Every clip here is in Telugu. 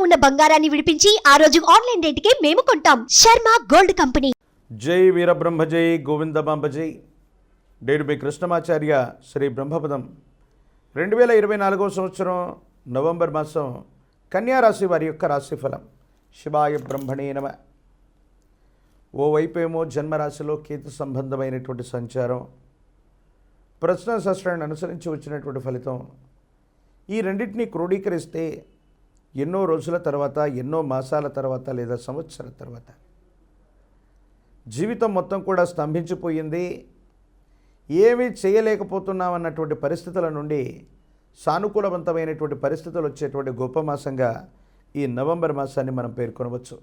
ఉన్న బంగారాన్ని విడిపించి ఆ రోజు ఆన్లైన్ రేటుకే మేము కొంటాం. Sharma gold company. జై వీరబ్రహ్మ జై గోవిందమాంబ జై. నేడు మీ కృష్ణమాచార్య శ్రీ బ్రహ్మపదం 2024 సంవత్సరం నవంబర్ మాసం కన్యారాశి వారి యొక్క రాశిఫలం. శివాయ బ్రహ్మణే నమ. ఓవైపేమో జన్మరాశిలో కేతు సంబంధమైనటువంటి సంచారం, ప్రశ్న శాస్త్రాన్ని అనుసరించి వచ్చినటువంటి ఫలితం. ఈ రెండింటినీ క్రోడీకరిస్తే ఎన్నో రోజుల తర్వాత, ఎన్నో మాసాల తర్వాత లేదా సంవత్సరాల తర్వాత జీవితం మొత్తం కూడా స్తంభించిపోయింది, ఏమీ చేయలేకపోతున్నామన్నటువంటి పరిస్థితుల నుండి సానుకూలవంతమైనటువంటి పరిస్థితులు వచ్చేటువంటి గొప్ప మాసంగా ఈ నవంబర్ మాసాన్ని మనం పేర్కొనవచ్చు.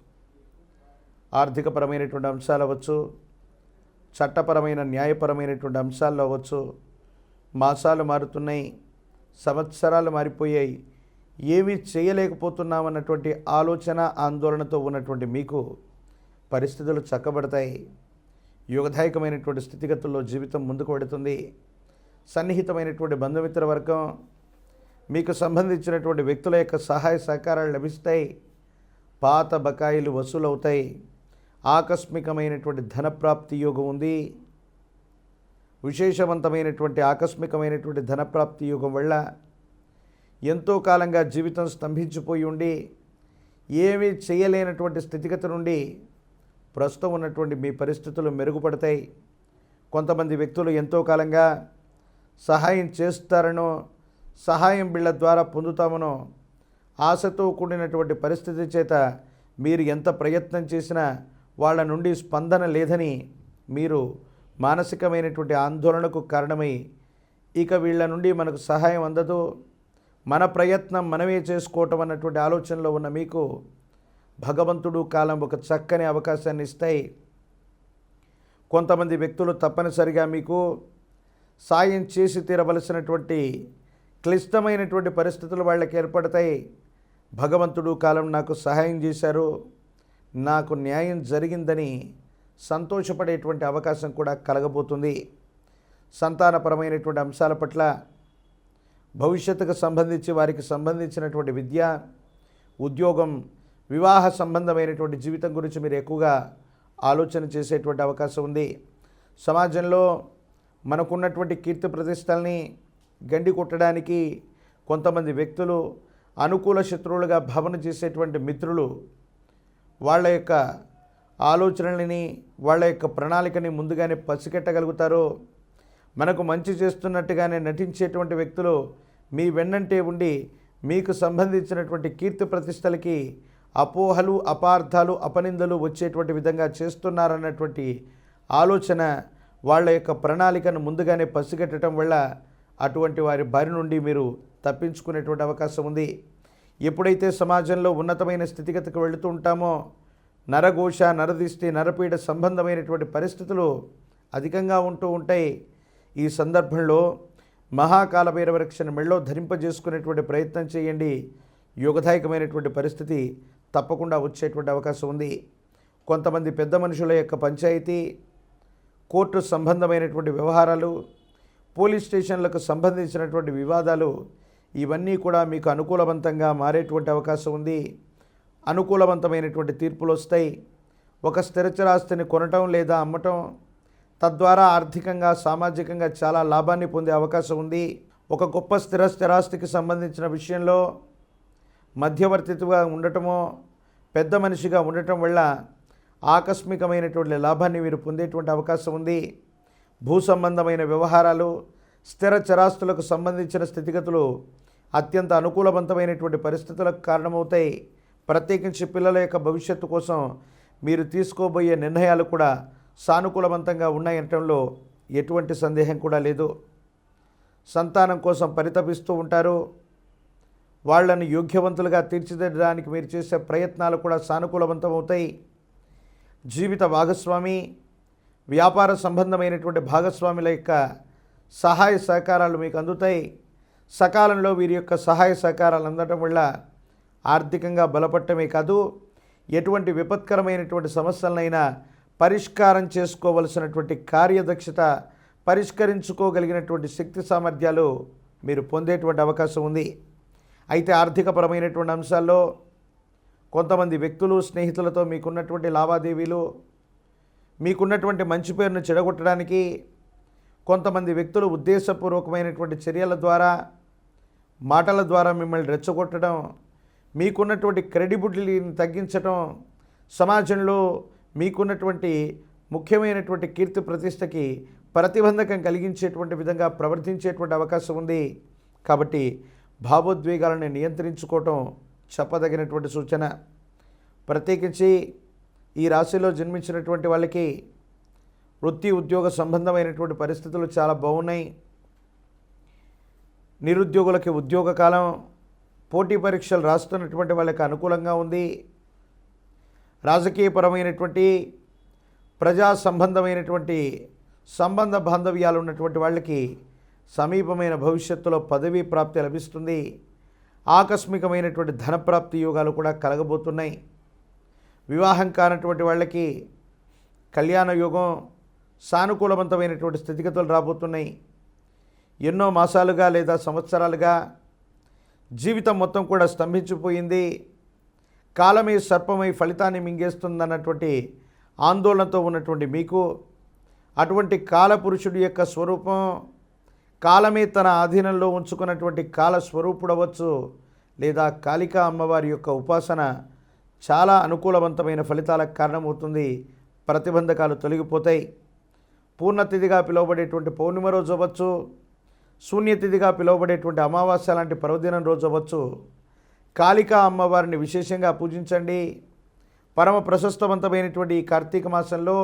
ఆర్థికపరమైనటువంటి అంశాలు అవ్వచ్చు, చట్టపరమైన న్యాయపరమైనటువంటి అంశాల్లో అవ్వచ్చు. మాసాలు మారుతున్నాయి, సంవత్సరాలు మారిపోయాయి, ఏమీ చేయలేకపోతున్నామన్నటువంటి ఆలోచన, ఆందోళనతో ఉన్నటువంటి మీకు పరిస్థితులు చక్కబడతాయి. యోగదాయకమైనటువంటి స్థితిగతుల్లో జీవితం ముందుకు వెడుతుంది. సన్నిహితమైనటువంటి బంధుమిత్ర వర్గం, మీకు సంబంధించినటువంటి వ్యక్తుల యొక్క సహాయ సహకారాలు లభిస్తాయి. పాత బకాయిలు వసూలవుతాయి. ఆకస్మికమైనటువంటి ధనప్రాప్తి యోగం ఉంది. విశేషవంతమైనటువంటి ఆకస్మికమైనటువంటి ధనప్రాప్తి యోగం వల్ల ఎంతో కాలంగా జీవితం స్తంభించిపోయి ఉండి ఏమీ చేయలేనటువంటి స్థితిగతి నుండి ప్రస్తుతం ఉన్నటువంటి మీ పరిస్థితులు మెరుగుపడతాయి. కొంతమంది వ్యక్తులు ఎంతో కాలంగా సహాయం చేస్తారనో, సహాయం బిళ్ళ ద్వారా పొందుతామనో ఆశతో కూడినటువంటి పరిస్థితి చేత మీరు ఎంత ప్రయత్నం చేసినా వాళ్ళ నుండి స్పందన లేదని మీరు మానసికమైనటువంటి ఆందోళనకు కారణమై ఇక వీళ్ళ నుండి మనకు సహాయం అందదు, మన ప్రయత్నం మనమే చేసుకోవటం అన్నటువంటి ఆలోచనలో ఉన్న మీకు భగవంతుడు కాలం ఒక చక్కని అవకాశాన్ని ఇస్తాయి. కొంతమంది వ్యక్తులు తప్పనిసరిగా మీకు సాయం చేసి తీరవలసినటువంటి క్లిష్టమైనటువంటి పరిస్థితులు వాళ్ళకి ఏర్పడతాయి. భగవంతుడు కాలం నాకు సహాయం చేశారు, నాకు న్యాయం జరిగిందని సంతోషపడేటువంటి అవకాశం కూడా కలగబోతుంది. సంతానపరమైనటువంటి అంశాల పట్ల, భవిష్యత్తుకు సంబంధించి వారికి సంబంధించినటువంటి విద్య, ఉద్యోగం, వివాహ సంబంధమైనటువంటి జీవితం గురించి మీరు ఎక్కువగా ఆలోచన చేసేటువంటి అవకాశం ఉంది. సమాజంలో మనకున్నటువంటి కీర్తి ప్రతిష్టల్ని గండి కొట్టడానికి కొంతమంది వ్యక్తులు, అనుకూల శత్రువులుగా భావన చేసేటువంటి మిత్రులు వాళ్ళ యొక్క ఆలోచనలని, వాళ్ళ యొక్క ప్రణాళికని ముందుగానే పసిగట్టగలుగుతారు. మనకు మంచి చేస్తున్నట్టుగానే నటించేటువంటి వ్యక్తులు మీ వెన్నంటే ఉండి మీకు సంబంధించినటువంటి కీర్తి ప్రతిష్టలకి అపోహలు, అపార్థాలు, అపనిందలు వచ్చేటువంటి విధంగా చేస్తున్నారన్నటువంటి ఆలోచన, వాళ్ళ యొక్క ప్రణాళికను ముందుగానే పసిగట్టడం వల్ల అటువంటి వారి బారి నుండి మీరు తప్పించుకునేటువంటి అవకాశం ఉంది. ఎప్పుడైతే సమాజంలో ఉన్నతమైన స్థితిగతికి వెళుతూ ఉంటామో నరఘోష, నరదిష్టి, నరపీడ సంబంధమైనటువంటి పరిస్థితులు అధికంగా ఉంటూ ఉంటాయి. ఈ సందర్భంలో మహాకాల భైరవ రక్షణ మెళ్ళో ధరింపజేసుకునేటువంటి ప్రయత్నం చేయండి. యోగదాయకమైనటువంటి పరిస్థితి తప్పకుండా వచ్చేటువంటి అవకాశం ఉంది. కొంతమంది పెద్ద మనుషుల యొక్క పంచాయతీ, కోర్టు సంబంధమైనటువంటి వ్యవహారాలు, పోలీస్ స్టేషన్లకు సంబంధించినటువంటి వివాదాలు, ఇవన్నీ కూడా మీకు అనుకూలవంతంగా మారేటువంటి అవకాశం ఉంది. అనుకూలవంతమైనటువంటి తీర్పులు వస్తాయి. ఒక స్థిరచరాస్తిని కొనటం లేదా అమ్మటం, తద్వారా ఆర్థికంగా, సామాజికంగా చాలా లాభాన్ని పొందే అవకాశం ఉంది. ఒక గొప్ప స్థిరాస్తికి సంబంధించిన విషయంలో మధ్యవర్తిత్వంగా ఉండటమో, పెద్ద మనిషిగా ఉండటం వల్ల ఆకస్మికమైనటువంటి లాభాన్ని మీరు పొందేటువంటి అవకాశం ఉంది. భూ సంబంధమైన వ్యవహారాలు, స్థిర చరాస్తులకు సంబంధించిన స్థితిగతులు అత్యంత అనుకూలవంతమైనటువంటి పరిస్థితులకు కారణమవుతాయి. ప్రత్యేకించి పిల్లల యొక్క భవిష్యత్తు కోసం మీరు తీసుకోబోయే నిర్ణయాలు కూడా సానుకూలవంతంగా ఉన్నాయనటంలో ఎటువంటి సందేహం కూడా లేదు. సంతానం కోసం పరితపిస్తూ ఉంటారు. వాళ్లను యోగ్యవంతులుగా తీర్చిదిద్దడానికి మీరు చేసే ప్రయత్నాలు కూడా సానుకూలవంతమవుతాయి. జీవిత భాగస్వామి, వ్యాపార సంబంధమైనటువంటి భాగస్వాముల యొక్క సహాయ సహకారాలు మీకు అందుతాయి. సకాలంలో వీరి యొక్క సహాయ సహకారాలు అందడం వల్ల ఆర్థికంగా బలపడటమే కాదు, ఎటువంటి విపత్కరమైనటువంటి సమస్యలనైనా పరిష్కారం చేసుకోవలసినటువంటి కార్యదక్షత, పరిష్కరించుకోగలిగినటువంటి శక్తి సామర్థ్యాలు మీరు పొందేటువంటి అవకాశం ఉంది. అయితే ఆర్థికపరమైనటువంటి అంశాల్లో కొంతమంది వ్యక్తులు స్నేహితులతో మీకున్నటువంటి లావాదేవీలు, మీకున్నటువంటి మంచి పేరును చెడగొట్టడానికి కొంతమంది వ్యక్తులు ఉద్దేశపూర్వకమైనటువంటి చర్యల ద్వారా, మాటల ద్వారా మిమ్మల్ని రెచ్చగొట్టడం, మీకున్నటువంటి క్రెడిబిలిటీని తగ్గించడం, సమాజంలో మీకున్నటువంటి ముఖ్యమైనటువంటి కీర్తి ప్రతిష్టకి ప్రతిబంధకం కలిగించేటువంటి విధంగా ప్రవర్తించేటువంటి అవకాశం ఉంది. కాబట్టి భావోద్వేగాలను నియంత్రించుకోవటం చెప్పదగినటువంటి సూచన. ప్రత్యేకించి ఈ రాశిలో జన్మించినటువంటి వాళ్ళకి వృత్తి ఉద్యోగ సంబంధమైనటువంటి పరిస్థితులు చాలా బాగున్నాయి. నిరుద్యోగులకి ఉద్యోగ కాలం, పోటీ పరీక్షలు రాస్తున్నటువంటి వాళ్ళకి అనుకూలంగా ఉంది. రాజకీయపరమైనటువంటి ప్రజా సంబంధమైనటువంటి సంబంధ బాంధవ్యాలు ఉన్నటువంటి వాళ్ళకి సమీపమైన భవిష్యత్తులో పదవీ ప్రాప్తి లభిస్తుంది. ఆకస్మికమైనటువంటి ధనప్రాప్తి యోగాలు కూడా కలగబోతున్నాయి. వివాహం కానటువంటి వాళ్ళకి కళ్యాణ యోగం, సానుకూలవంతమైనటువంటి స్థితిగతులు రాబోతున్నాయి. ఎన్నో మాసాలుగా లేదా సంవత్సరాలుగా జీవితం మొత్తం కూడా స్తంభించిపోయింది, కాలమే సర్పమై ఫలితాన్ని మింగేస్తుందన్నటువంటి ఆందోళనతో ఉన్నటువంటి మీకు అటువంటి కాలపురుషుడి యొక్క స్వరూపం, కాలమే తన ఆధీనంలో ఉంచుకున్నటువంటి కాల స్వరూపుడవచ్చు లేదా కాళికా అమ్మవారి యొక్క ఉపాసన చాలా అనుకూలవంతమైన ఫలితాలకు కారణమవుతుంది. ప్రతిబంధకాలు తొలగిపోతాయి. పూర్ణతిథిగా పిలువబడేటువంటి పౌర్ణిమ రోజు అవ్వచ్చు, శూన్యతిథిగా పిలువబడేటువంటి అమావాస్య లాంటి పర్వదినం రోజు అవ్వచ్చు, కాళికా అమ్మవారిని విశేషంగా పూజించండి. పరమ ప్రశస్తవంతమైనటువంటి ఈ కార్తీక మాసంలో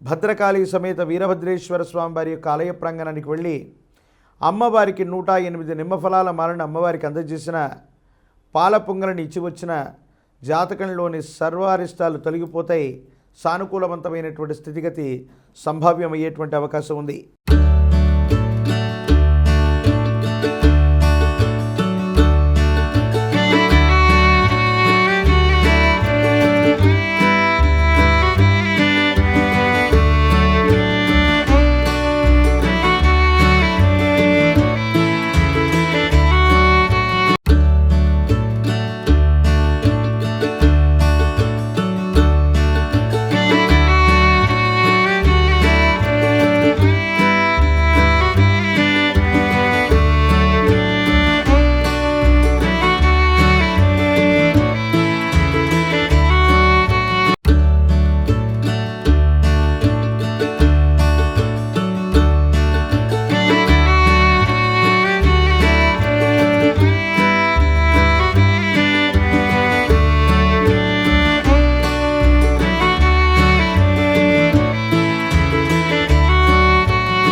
భద్రకాళి సమేత వీరభద్రేశ్వర స్వామి వారి యొక్క ఆలయ ప్రాంగణానికి వెళ్ళి అమ్మవారికి 108 నిమ్మఫలాల మాలను అమ్మవారికి అందజేసిన, పాల పొంగలను ఇచ్చి వచ్చిన జాతకంలోని సర్వారిష్టాలు తొలగిపోతాయి. సానుకూలవంతమైనటువంటి స్థితిగతి సంభావ్యమయ్యేటువంటి అవకాశం ఉంది.